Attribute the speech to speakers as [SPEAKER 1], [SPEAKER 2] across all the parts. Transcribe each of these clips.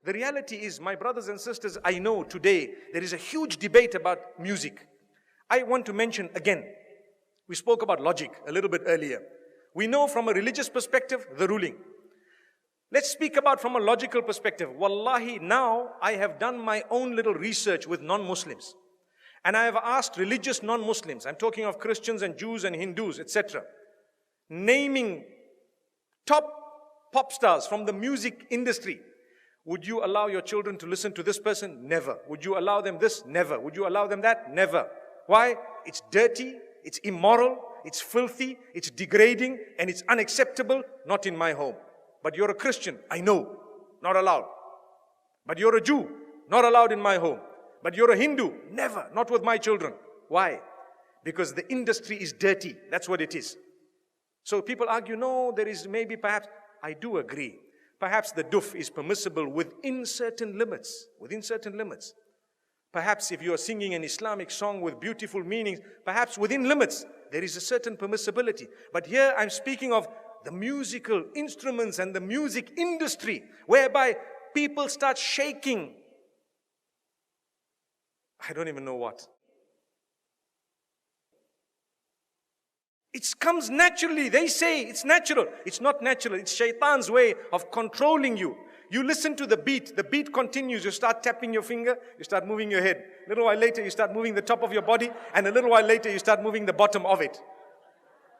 [SPEAKER 1] The reality is, my brothers and sisters, I know today there is a huge debate about music. I want to mention again, we spoke about logic a little bit earlier. We know from a religious perspective, the ruling. Let's speak about from a logical perspective. Wallahi, now I have done my own little research with non-Muslims. And I have asked religious non-Muslims, I'm talking of Christians and Jews and Hindus, etc., naming top pop stars from the music industry. Would you allow your children to listen to this person? Never. Would you allow them this? Never. Would you allow them that? Never. Why? It's dirty, it's immoral, it's filthy, it's degrading, and it's unacceptable. Not in my home. But you're a Christian, I know, not allowed. But you're a Jew, not allowed in my home. But you're a Hindu, never, not with my children. Why? Because the industry is dirty, that's what it is. So people argue, no, there is maybe perhaps, I do agree. Perhaps the duf is permissible within certain limits, Perhaps if you are singing an Islamic song with beautiful meanings, perhaps within limits, there is a certain permissibility. But here I'm speaking of the musical instruments and the music industry, whereby people start shaking. I don't even know what. It comes naturally. They say it's natural. It's not natural. It's shaitan's way of controlling you. You listen to the beat continues. You start tapping your finger, you start moving your head. A little while later, you start moving the top of your body, and a little while later, you start moving the bottom of it.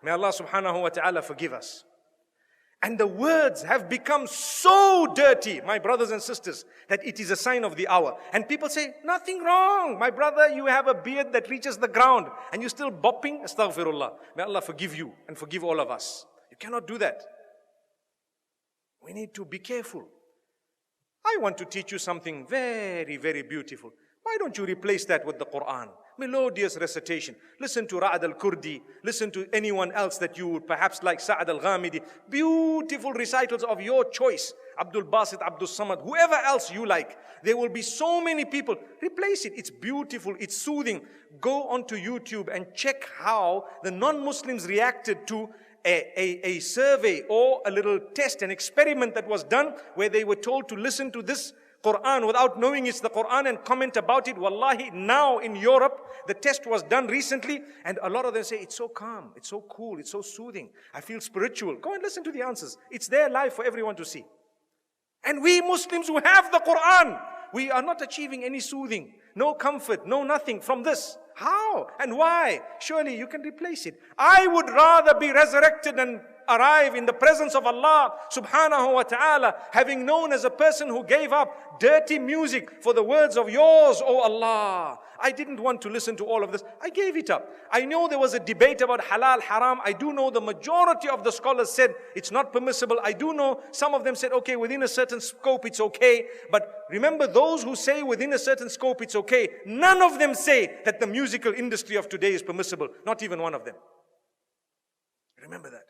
[SPEAKER 1] May Allah subhanahu wa ta'ala forgive us. And the words have become so dirty, my brothers and sisters, that it is a sign of the hour. And people say, nothing wrong. My brother, you have a beard that reaches the ground and you're still bopping. Astaghfirullah. May Allah forgive you and forgive all of us. You cannot do that. We need to be careful. I want to teach you something very, very beautiful. Why don't you replace that with the Quran? Melodious recitation. Listen to Ra'ad al-Kurdi. Listen to anyone else that you would perhaps like, Sa'ad al-Ghamidi. Beautiful recitals of your choice. Abdul Basit, Abdul Samad, whoever else you like. There will be so many people. Replace it. It's beautiful. It's soothing. Go onto YouTube and check how the non-Muslims reacted to a survey or a little test, an experiment that was done where they were told to listen to this Quran without knowing it's the Quran and comment about it. Wallahi, now in Europe, the test was done recently and a lot of them say, it's so calm, it's so cool, it's so soothing. I feel spiritual. Go and listen to the answers. It's there live for everyone to see. And we Muslims who have the Quran, we are not achieving any soothing, no comfort, no nothing from this. How and why? Surely you can replace it. I would rather be resurrected and arrive in the presence of Allah subhanahu wa ta'ala, having known as a person who gave up dirty music for the words of yours, O Allah. I didn't want to listen to all of this. I gave it up. I know there was a debate about halal, haram. I do know the majority of the scholars said it's not permissible. I do know some of them said, okay, within a certain scope it's okay. But remember, those who say within a certain scope it's okay, none of them say that the musical industry of today is permissible. Not even one of them. Remember that.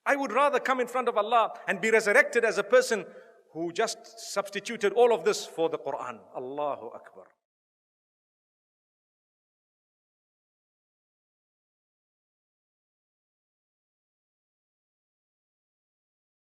[SPEAKER 1] I would rather come in front of Allah and be resurrected as a person who just substituted all of this for the Quran. Allahu Akbar.